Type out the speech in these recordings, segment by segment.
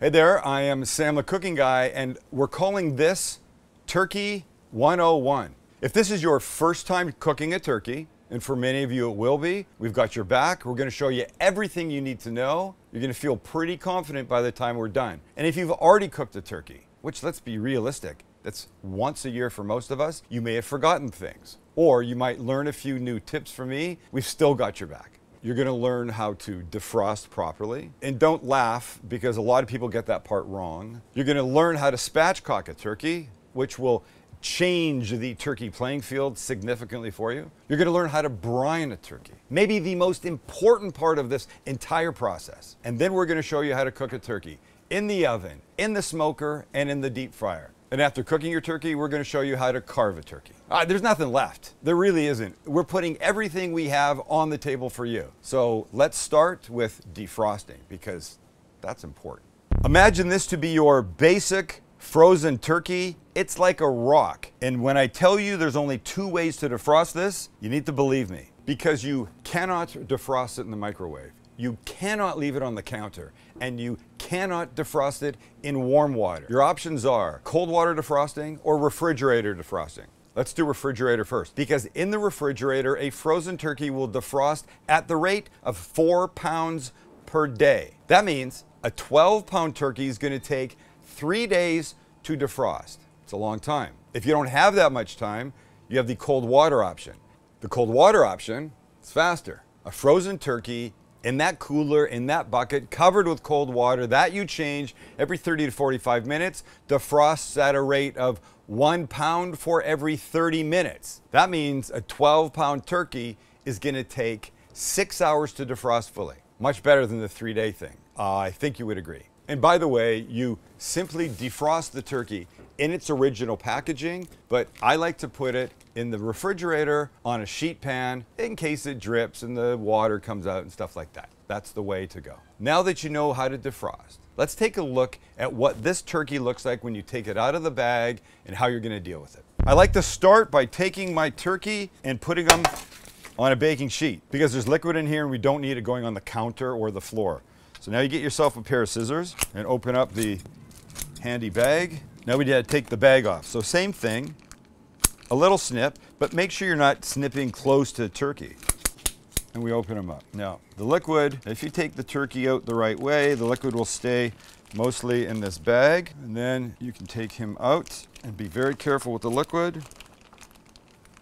Hey there, I am Sam the Cooking Guy, and we're calling this Turkey 101. If this is your first time cooking a turkey, and for many of you it will be, we've got your back. We're gonna show you everything you need to know. You're gonna feel pretty confident by the time we're done. And if you've already cooked a turkey, which let's be realistic, that's once a year for most of us, you may have forgotten things. Or you might learn a few new tips from me. We've still got your back. You're gonna learn how to defrost properly. And don't laugh, because a lot of people get that part wrong. You're gonna learn how to spatchcock a turkey, which will change the turkey playing field significantly for you. You're gonna learn how to brine a turkey. Maybe the most important part of this entire process. And then we're gonna show you how to cook a turkey in the oven, in the smoker, and in the deep fryer. And after cooking your turkey, we're gonna show you how to carve a turkey. There's nothing left. There really isn't. We're putting everything we have on the table for you. So let's start with defrosting, because that's important. Imagine this to be your basic frozen turkey. It's like a rock. And when I tell you there's only 2 ways to defrost this, you need to believe me, because you cannot defrost it in the microwave. You cannot leave it on the counter, and you cannot defrost it in warm water. Your options are cold water defrosting or refrigerator defrosting. Let's do refrigerator first, because in the refrigerator, a frozen turkey will defrost at the rate of 4 pounds per day. That means a 12-pound turkey is going to take 3 days to defrost. It's a long time. If you don't have that much time, you have the cold water option. The cold water option is faster. A frozen turkey in that cooler, in that bucket, covered with cold water that you change every 30 to 45 minutes, defrosts at a rate of 1 pound for every 30 minutes. That means a 12-pound turkey is gonna take 6 hours to defrost fully. Much better than the 3-day thing. I think you would agree. And by the way, you simply defrost the turkey in its original packaging, but I like to put it in the refrigerator on a sheet pan in case it drips and the water comes out and stuff like that. That's the way to go. Now that you know how to defrost, let's take a look at what this turkey looks like when you take it out of the bag and how you're gonna deal with it. I like to start by taking my turkey and putting them on a baking sheet, because there's liquid in here and we don't need it going on the counter or the floor. So now you get yourself a pair of scissors and open up the handy bag. Now we gotta take the bag off. So same thing, a little snip, but make sure you're not snipping close to the turkey. And we open them up. Now, the liquid, if you take the turkey out the right way, the liquid will stay mostly in this bag. And then you can take him out and be very careful with the liquid.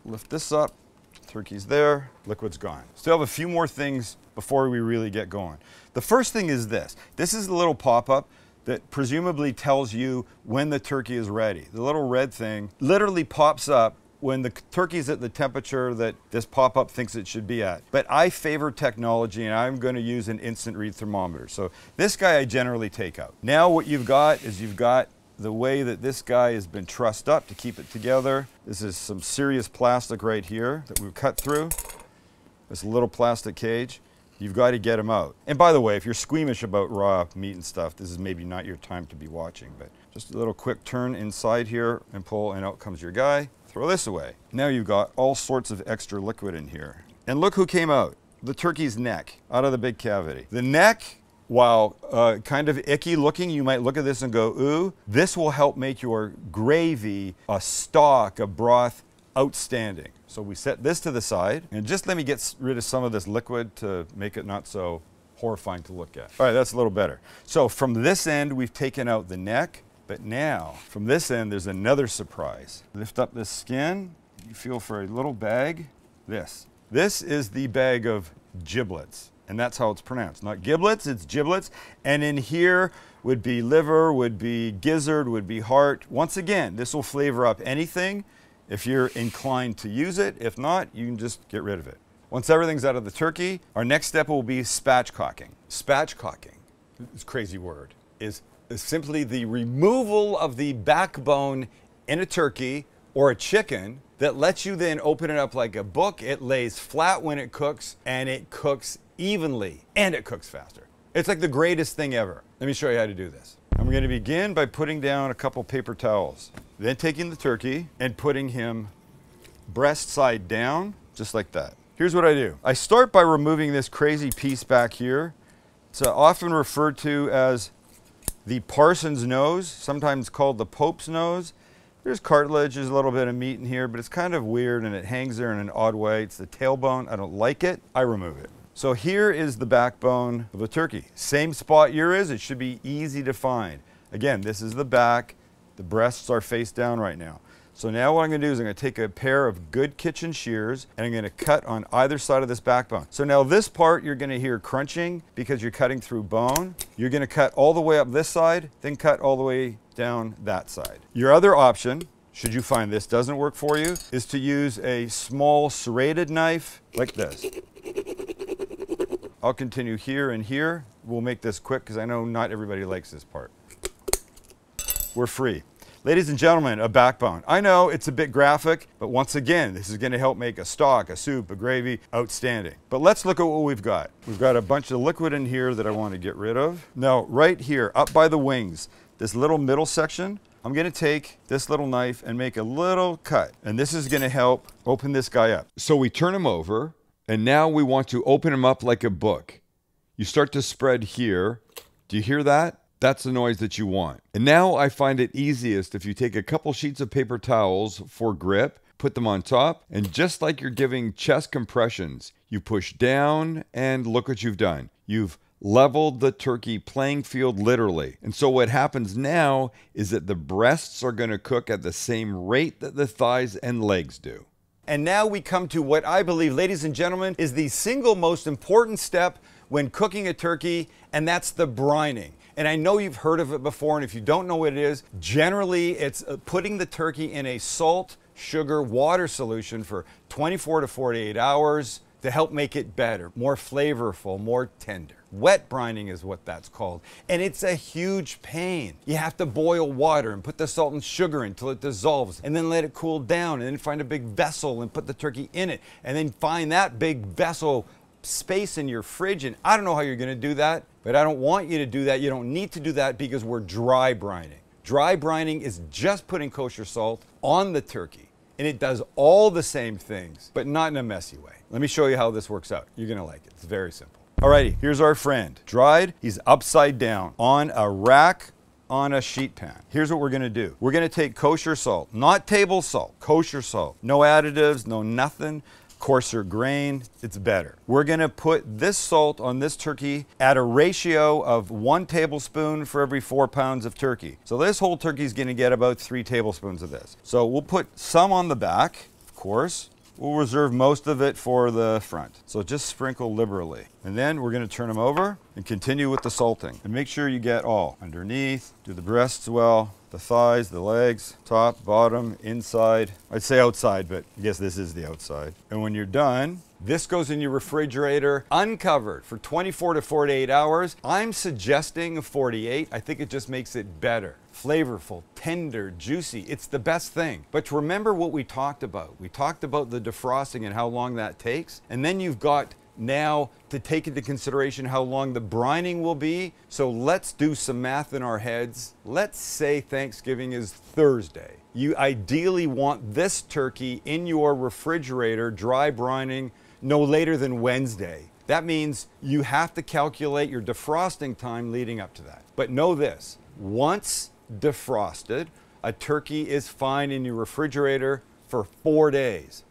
Lift this up, turkey's there, liquid's gone. Still have a few more things before we really get going. The first thing is this. This is a little pop-up that presumably tells you when the turkey is ready. The little red thing literally pops up when the turkey's at the temperature that this pop-up thinks it should be at. But I favor technology, and I'm gonna use an instant read thermometer. So this guy I generally take out. Now what you've got is you've got the way that this guy has been trussed up to keep it together. This is some serious plastic right here that we've cut through. This little plastic cage. You've got to get them out. And by the way, if you're squeamish about raw meat and stuff, this is maybe not your time to be watching, but just a little quick turn inside here and pull, and out comes your guy. Throw this away. Now you've got all sorts of extra liquid in here. And look who came out. The turkey's neck, out of the big cavity. The neck, while kind of icky looking, you might look at this and go, ooh, this will help make your gravy, a stock, a broth, outstanding. So we set this to the side, and just let me get rid of some of this liquid to make it not so horrifying to look at. All right, that's a little better. So from this end, we've taken out the neck, but now from this end, there's another surprise. Lift up this skin, you feel for a little bag. This is the bag of giblets, and that's how it's pronounced. Not giblets, it's giblets. And in here would be liver, would be gizzard, would be heart. Once again, this will flavor up anything if you're inclined to use it. If not, you can just get rid of it. Once everything's out of the turkey, our next step will be spatchcocking. Spatchcocking, this crazy word, is simply the removal of the backbone in a turkey or a chicken that lets you then open it up like a book. It lays flat when it cooks, and it cooks evenly, and it cooks faster. It's like the greatest thing ever. Let me show you how to do this. I'm going to begin by putting down a couple paper towels. Then taking the turkey and putting him breast side down, just like that. Here's what I do. I start by removing this crazy piece back here. It's often referred to as the parson's nose, sometimes called the Pope's nose. There's cartilage, there's a little bit of meat in here, but it's kind of weird and it hangs there in an odd way. It's the tailbone. I don't like it. I remove it. So here is the backbone of a turkey. Same spot here is. It should be easy to find. Again, this is the back. The breasts are face down right now. So now what I'm going to do is I'm going to take a pair of good kitchen shears and I'm going to cut on either side of this backbone. So now this part you're going to hear crunching because you're cutting through bone. You're going to cut all the way up this side, then cut all the way down that side. Your other option, should you find this doesn't work for you, is to use a small serrated knife like this. I'll continue here and here. We'll make this quick because I know not everybody likes this part. We're free. Ladies and gentlemen, a backbone. I know it's a bit graphic, but once again, this is going to help make a stock, a soup, a gravy, outstanding. But let's look at what we've got. We've got a bunch of liquid in here that I want to get rid of. Now, right here, up by the wings, this little middle section, I'm going to take this little knife and make a little cut. And this is going to help open this guy up. So we turn him over, and now we want to open him up like a book. You start to spread here. Do you hear that? That's the noise that you want. And now I find it easiest if you take a couple sheets of paper towels for grip, put them on top, and just like you're giving chest compressions, you push down and look what you've done. You've leveled the turkey playing field literally. And so what happens now is that the breasts are going to cook at the same rate that the thighs and legs do. And now we come to what I believe, ladies and gentlemen, is the single most important step when cooking a turkey, and that's the brining. And I know you've heard of it before, and if you don't know what it is, generally it's putting the turkey in a salt, sugar, water solution for 24 to 48 hours to help make it better, more flavorful, more tender. Wet brining is what that's called. And it's a huge pain. You have to boil water and put the salt and sugar in until it dissolves, and then let it cool down, and then find a big vessel and put the turkey in it, and then find that big vessel space in your fridge. And I don't know how you're going to do that, but I don't want you to do that. You don't need to do that because we're dry brining. Dry brining is just putting kosher salt on the turkey, and it does all the same things, but not in a messy way. Let me show you how this works out. You're going to like it. It's very simple. Alrighty, here's our friend. Dried, he's upside down on a rack on a sheet pan. Here's what we're going to do. We're going to take kosher salt, not table salt, kosher salt. No additives, no nothing. Coarser grain, it's better. We're going to put this salt on this turkey at a ratio of 1 tablespoon for every 4 pounds of turkey. So this whole turkey is going to get about 3 tablespoons of this. So we'll put some on the back, of course. We'll reserve most of it for the front. So just sprinkle liberally. And then we're going to turn them over and continue with the salting. And make sure you get all underneath. Do the breasts well, the thighs, the legs, top, bottom, inside. I'd say outside, but I guess this is the outside. And when you're done, this goes in your refrigerator uncovered for 24 to 48 hours. I'm suggesting 48. I think it just makes it better. Flavorful, tender, juicy. It's the best thing. But remember what we talked about. We talked about the defrosting and how long that takes. And then you've got now to take into consideration how long the brining will be. So let's do some math in our heads. Let's say Thanksgiving is Thursday. You ideally want this turkey in your refrigerator, dry brining, no later than Wednesday. That means you have to calculate your defrosting time leading up to that. But know this, once defrosted, a turkey is fine in your refrigerator for 4 days.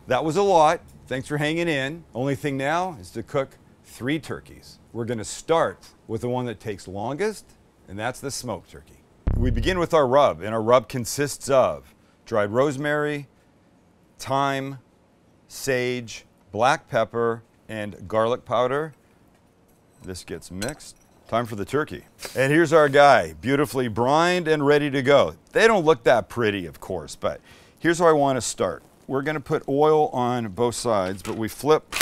That was a lot. Thanks for hanging in. Only thing now is to cook 3 turkeys. We're going to start with the one that takes longest, and that's the smoked turkey. We begin with our rub, and our rub consists of dried rosemary, thyme, sage, black pepper, and garlic powder. This gets mixed. Time for the turkey. And here's our guy, beautifully brined and ready to go. They don't look that pretty, of course, but here's where I want to start. We're going to put oil on both sides, but we flip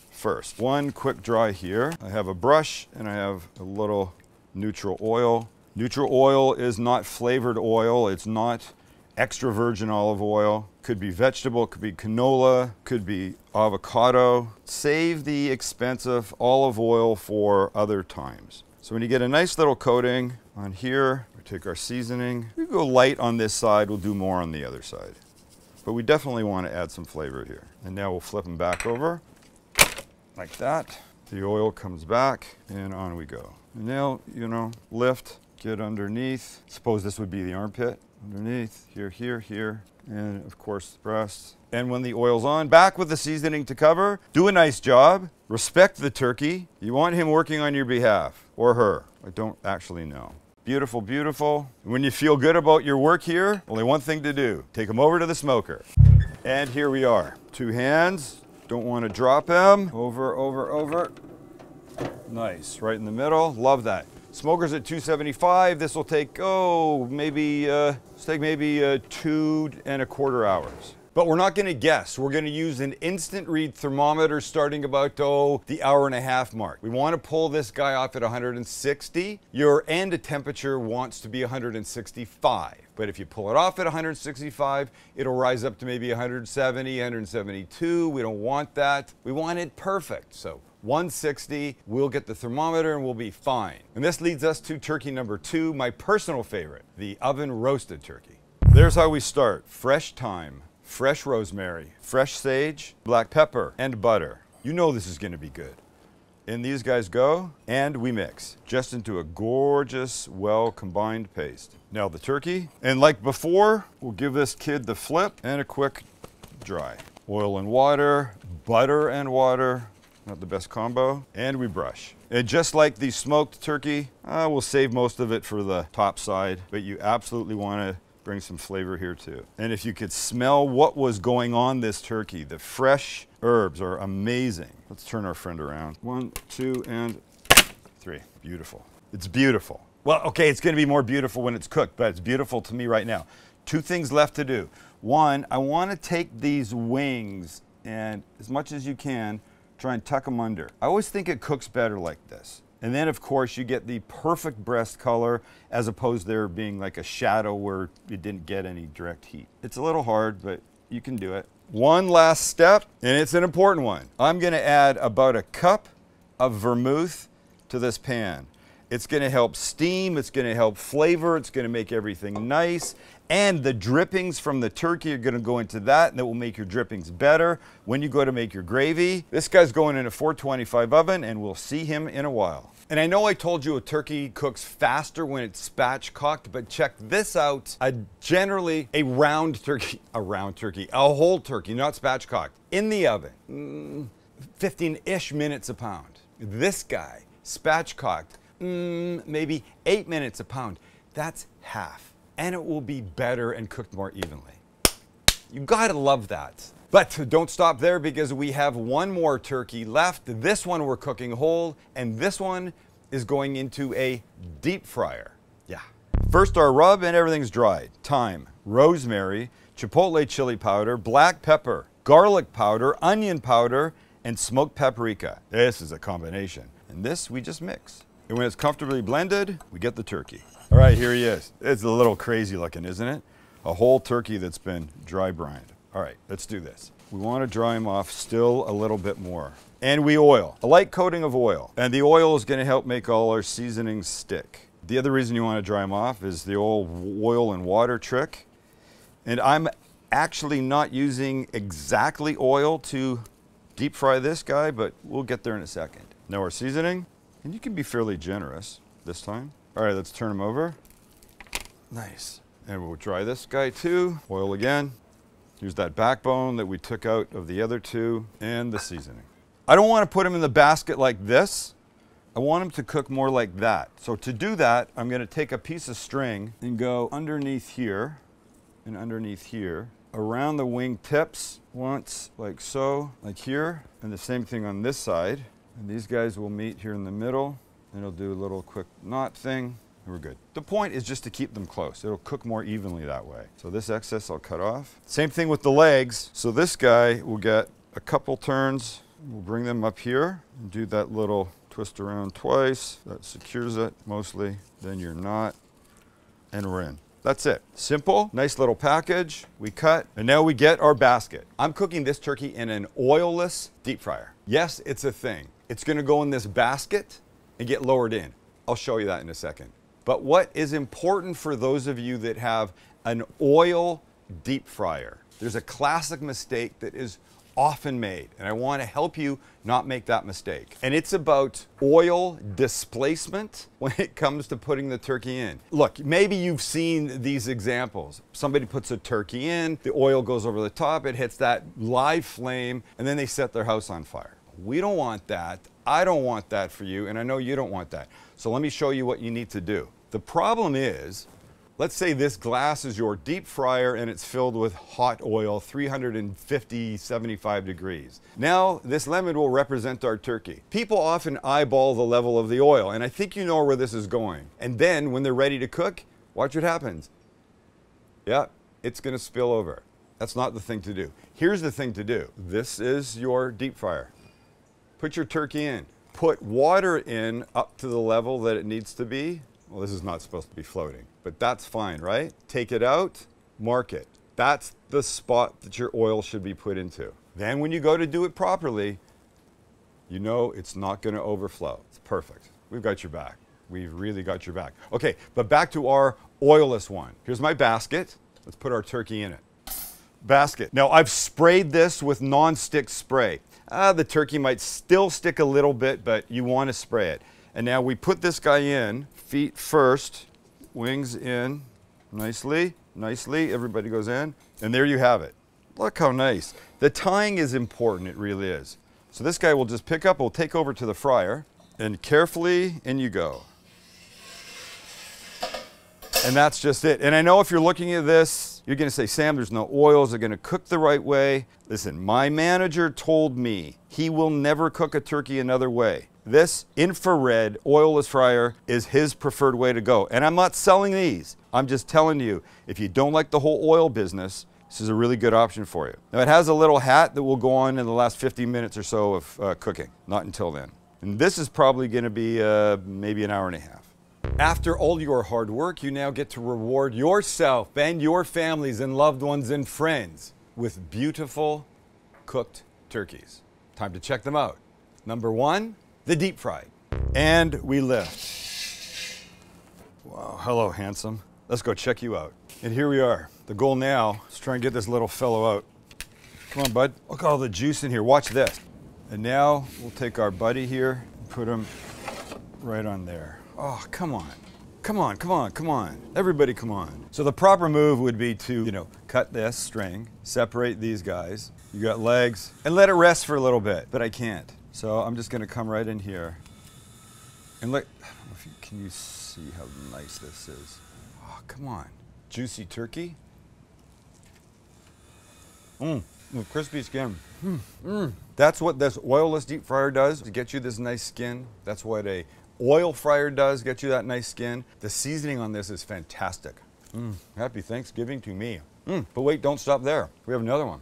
first. One quick dry here. I have a brush and I have a little neutral oil. Neutral oil is not flavored oil. It's not extra virgin olive oil. Could be vegetable, could be canola, could be avocado. Save the expensive olive oil for other times. So when you get a nice little coating on here, we take our seasoning. We go light on this side, we'll do more on the other side. But we definitely want to add some flavor here. And now we'll flip them back over like that. The oil comes back and on we go. And now, you know, lift, get underneath. Suppose this would be the armpit. Underneath, here, here, here, and of course the breast. And when the oil's on, back with the seasoning to cover. Do a nice job. Respect the turkey. You want him working on your behalf, or her. I don't actually know. Beautiful, beautiful. When you feel good about your work here, only one thing to do. Take them over to the smoker. And here we are. 2 hands. Don't want to drop him. Over, over, over. Nice, right in the middle. Love that. Smoker's at 275. This will take, maybe 2.25 hours. But we're not going to guess. We're going to use an instant read thermometer starting about, the hour-and-a-half mark. We want to pull this guy off at 160. Your end temperature wants to be 165. But if you pull it off at 165, it'll rise up to maybe 170, 172. We don't want that. We want it perfect. So 160, we'll get the thermometer and we'll be fine. And this leads us to turkey number 2, my personal favorite, the oven roasted turkey. There's how we start. Fresh thyme, fresh rosemary, fresh sage, black pepper, and butter. You know this is going to be good. In these guys go, and we mix just into a gorgeous, well-combined paste. Now the turkey, and like before, we'll give this kid the flip and a quick dry. Oil and water, butter and water, not the best combo, and we brush. And just like the smoked turkey, we'll save most of it for the top side, but you absolutely want to bring some flavor here too. And if you could smell what was going on this turkey, the fresh herbs are amazing. Let's turn our friend around. 1, 2, and 3. Beautiful. It's beautiful. Well, okay, it's gonna be more beautiful when it's cooked, but it's beautiful to me right now. 2 things left to do. 1, I wanna take these wings and as much as you can, try and tuck them under. I always think it cooks better like this. And then of course you get the perfect breast color as opposed to there being like a shadow where you didn't get any direct heat. It's a little hard, but you can do it. One last step, and it's an important one. I'm gonna add about a cup of vermouth to this pan. It's gonna help steam, it's gonna help flavor, it's gonna make everything nice. And the drippings from the turkey are gonna go into that, and that will make your drippings better when you go to make your gravy. This guy's going in a 425 oven, and we'll see him in a while. And I know I told you a turkey cooks faster when it's spatchcocked, but check this out. Generally a round turkey, a whole turkey, not spatchcocked, in the oven, 15-ish minutes a pound. This guy, spatchcocked, maybe 8 minutes a pound. That's half. And it will be better and cooked more evenly. You gotta love that. But don't stop there because we have one more turkey left. This one we're cooking whole, and this one is going into a deep fryer. Yeah. First our rub and everything's dried. Thyme, rosemary, chipotle chili powder, black pepper, garlic powder, onion powder, and smoked paprika. This is a combination. And this we just mix. And when it's comfortably blended, we get the turkey. All right, here he is. It's a little crazy looking, isn't it? A whole turkey that's been dry brined. All right, let's do this. We want to dry him off still a little bit more. And we oil, a light coating of oil. And the oil is going to help make all our seasonings stick. The other reason you want to dry them off is the old oil and water trick. And I'm actually not using exactly oil to deep fry this guy, but we'll get there in a second. Now our seasoning, and you can be fairly generous this time. All right, let's turn them over. Nice. And we'll dry this guy too. Oil again. Here's that backbone that we took out of the other 2, and the seasoning. I don't want to put them in the basket like this. I want them to cook more like that. So to do that, I'm going to take a piece of string and go underneath here and underneath here, around the wing tips once, like so, like here, and the same thing on this side. And these guys will meet here in the middle, and it'll do a little quick knot thing, and we're good. The point is just to keep them close. It'll cook more evenly that way. So this excess I'll cut off. Same thing with the legs. So this guy will get a couple turns. We'll bring them up here and do that little twist around twice. That secures it mostly. Then your knot, and we're in. That's it. Simple, nice little package. We cut, and now we get our basket. I'm cooking this turkey in an oilless deep fryer. Yes, it's a thing. It's gonna go in this basket and get lowered in. I'll show you that in a second. But what is important for those of you that have an oil deep fryer, there's a classic mistake that is often made, and I want to help you not make that mistake. And it's about oil displacement when it comes to putting the turkey in. Look, maybe you've seen these examples. Somebody puts a turkey in, the oil goes over the top, it hits that live flame, and then they set their house on fire. We don't want that. I don't want that for you, and I know you don't want that. So let me show you what you need to do. The problem is, let's say this glass is your deep fryer and it's filled with hot oil, 350, 75 degrees. Now, this lemon will represent our turkey. People often eyeball the level of the oil, and I think you know where this is going. And then, when they're ready to cook, watch what happens. Yeah, it's gonna spill over. That's not the thing to do. Here's the thing to do. This is your deep fryer. Put your turkey in. Put water in up to the level that it needs to be. Well, this is not supposed to be floating, but that's fine, right? Take it out, mark it. That's the spot that your oil should be put into. Then when you go to do it properly, you know it's not gonna overflow. It's perfect. We've got your back. We've really got your back. Okay, but back to our oilless one. Here's my basket. Let's put our turkey in it. Basket. Now I've sprayed this with non-stick spray. The turkey might still stick a little bit, but you want to spray it. And now we put this guy in, feet first, wings in, nicely, nicely, everybody goes in, and there you have it. Look how nice. The tying is important, it really is. So this guy will just pick up, we'll take over to the fryer, and carefully, in you go. And that's just it. And I know if you're looking at this, you're gonna say, Sam, there's no oils, they're gonna cook the right way. Listen, my manager told me he will never cook a turkey another way. This infrared oilless fryer is his preferred way to go. And I'm not selling these. I'm just telling you, if you don't like the whole oil business, this is a really good option for you. Now it has a little hat that will go on in the last 50 minutes or so of cooking, not until then. And this is probably gonna be maybe an hour and a half. After all your hard work, you now get to reward yourself and your families and loved ones and friends with beautiful cooked turkeys. Time to check them out. Number one, the deep fried. And we lift. Wow, hello handsome. Let's go check you out. And here we are. The goal now is try and get this little fellow out. Come on, bud. Look at all the juice in here. Watch this. And now we'll take our buddy here and put him right on there. Oh, come on. Come on, come on, come on. Everybody come on. So the proper move would be to, cut this string, separate these guys. You got legs, and let it rest for a little bit, but I can't. So I'm just gonna come right in here. And look, I don't know if can you see how nice this is? Oh, come on. Juicy turkey. Crispy skin. That's what this oilless deep fryer does, to get you this nice skin. That's what a oil fryer does, get you that nice skin. The seasoning on this is fantastic. Happy Thanksgiving to me. But wait, don't stop there. We have another one.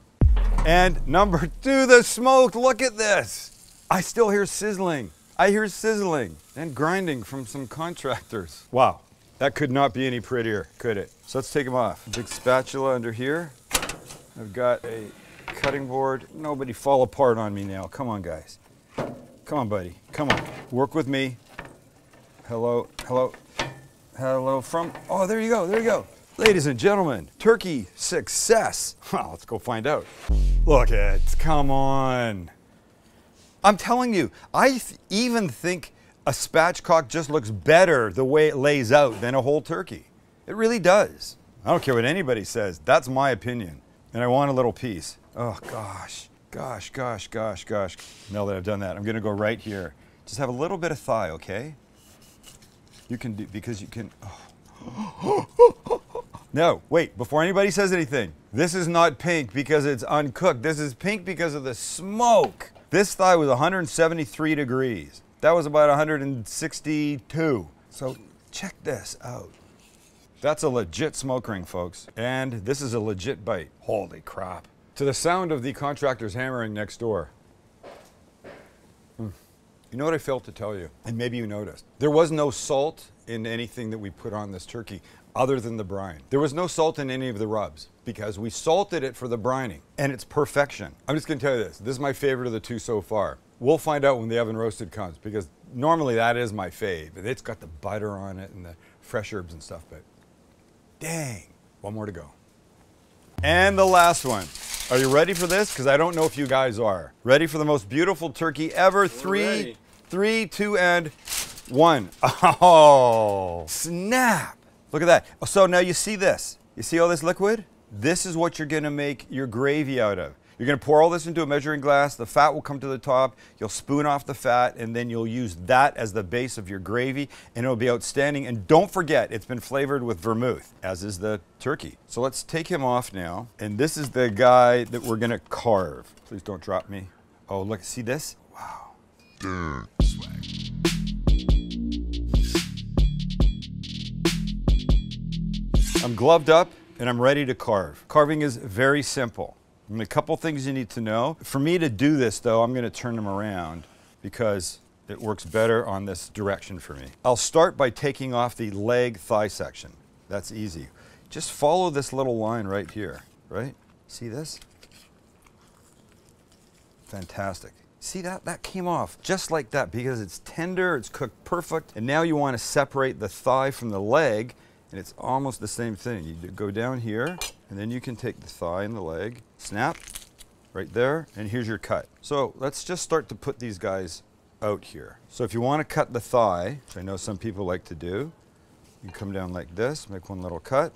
And number two, the smoked. Look at this. I still hear sizzling. I hear sizzling and grinding from some contractors. Wow, that could not be any prettier, could it? So let's take them off. Big spatula under here. I've got a cutting board. Nobody fall apart on me now. Come on, guys. Come on, buddy. Come on. Work with me. Hello, hello, hello from, oh, there you go, there you go. Ladies and gentlemen, turkey success. Well, let's go find out. Look at it, come on. I'm telling you, I even think a spatchcock just looks better the way it lays out than a whole turkey. It really does. I don't care what anybody says, that's my opinion. And I want a little piece. Oh gosh, gosh, gosh, gosh, gosh. Now that I've done that, I'm gonna go right here. Just have a little bit of thigh, okay? You can do, because you can, oh. No, wait, before anybody says anything, this is not pink because it's uncooked. This is pink because of the smoke. This thigh was 173 degrees. That was about 162. So check this out. That's a legit smoke ring, folks. And this is a legit bite. Holy crap. To the sound of the contractors hammering next door. You know what I failed to tell you, and maybe you noticed. There was no salt in anything that we put on this turkey other than the brine. There was no salt in any of the rubs because we salted it for the brining, and it's perfection. I'm just gonna tell you this. This is my favorite of the two so far. We'll find out when the oven roasted comes because normally that is my fave. It's got the butter on it and the fresh herbs and stuff, but dang, one more to go. And the last one. Are you ready for this? Because I don't know if you guys are. Ready for the most beautiful turkey ever? Three, 2, and 1. Oh, snap. Look at that. So now you see this. You see all this liquid? This is what you're gonna make your gravy out of. You're gonna pour all this into a measuring glass. The fat will come to the top. You'll spoon off the fat, and then you'll use that as the base of your gravy, and it'll be outstanding. And don't forget, it's been flavored with vermouth, as is the turkey. So let's take him off now. And this is the guy that we're gonna carve. Please don't drop me. Oh, look, see this? Wow. I'm gloved up and I'm ready to carve. Carving is very simple. I mean, a couple things you need to know. For me to do this though, I'm gonna turn them around because it works better on this direction for me. I'll start by taking off the leg thigh section. That's easy. Just follow this little line right here, right? See this? Fantastic. See that? That came off just like that because it's tender, it's cooked perfect, and now you want to separate the thigh from the leg, and it's almost the same thing. You go down here, and then you can take the thigh and the leg, snap, right there, and here's your cut. So let's just start to put these guys out here. So if you want to cut the thigh, which I know some people like to do, you come down like this, make one little cut.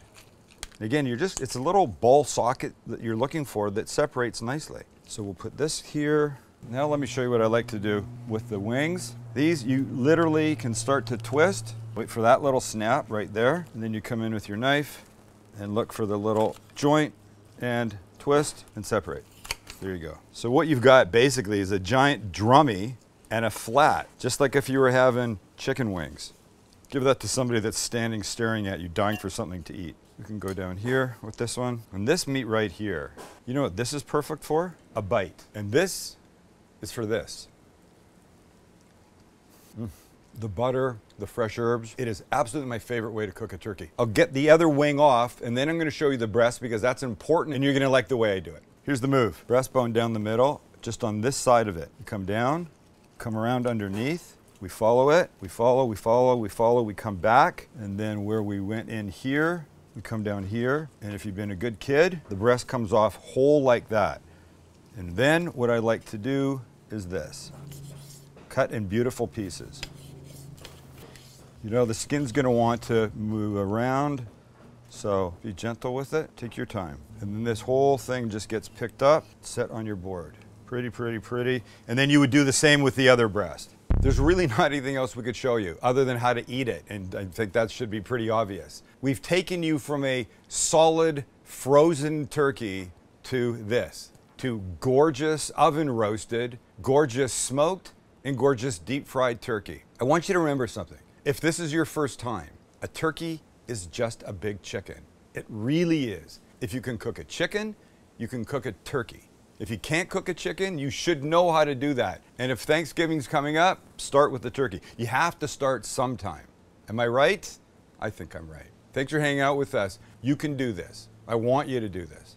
And again, it's a little ball socket that you're looking for that separates nicely. So we'll put this here. Now let me show you what I like to do with the wings. These you literally can start to twist. Wait for that little snap right there. And then you come in with your knife and look for the little joint and twist and separate. There you go. So what you've got basically is a giant drummy and a flat, just like if you were having chicken wings. Give that to somebody that's standing staring at you, dying for something to eat. We can go down here with this one. And this meat right here, you know what this is perfect for? A bite. And this is for this. The butter, the fresh herbs. It is absolutely my favorite way to cook a turkey. I'll get the other wing off, and then I'm gonna show you the breast because that's important, and you're gonna like the way I do it. Here's the move. Breastbone down the middle, just on this side of it. You come down, come around underneath. We follow it, we follow, we follow, we follow, we come back, and then where we went in here, we come down here, and if you've been a good kid, the breast comes off whole like that. And then what I like to do is this. Cut in beautiful pieces. You know, the skin's gonna want to move around, so be gentle with it, take your time. And then this whole thing just gets picked up, set on your board. Pretty, pretty, pretty. And then you would do the same with the other breast. There's really not anything else we could show you other than how to eat it, and I think that should be pretty obvious. We've taken you from a solid frozen turkey to this, to gorgeous oven roasted, gorgeous smoked, and gorgeous deep fried turkey. I want you to remember something. If this is your first time, a turkey is just a big chicken. It really is. If you can cook a chicken, you can cook a turkey. If you can't cook a chicken, you should know how to do that. And if Thanksgiving's coming up, start with the turkey. You have to start sometime. Am I right? I think I'm right. Thanks for hanging out with us. You can do this. I want you to do this.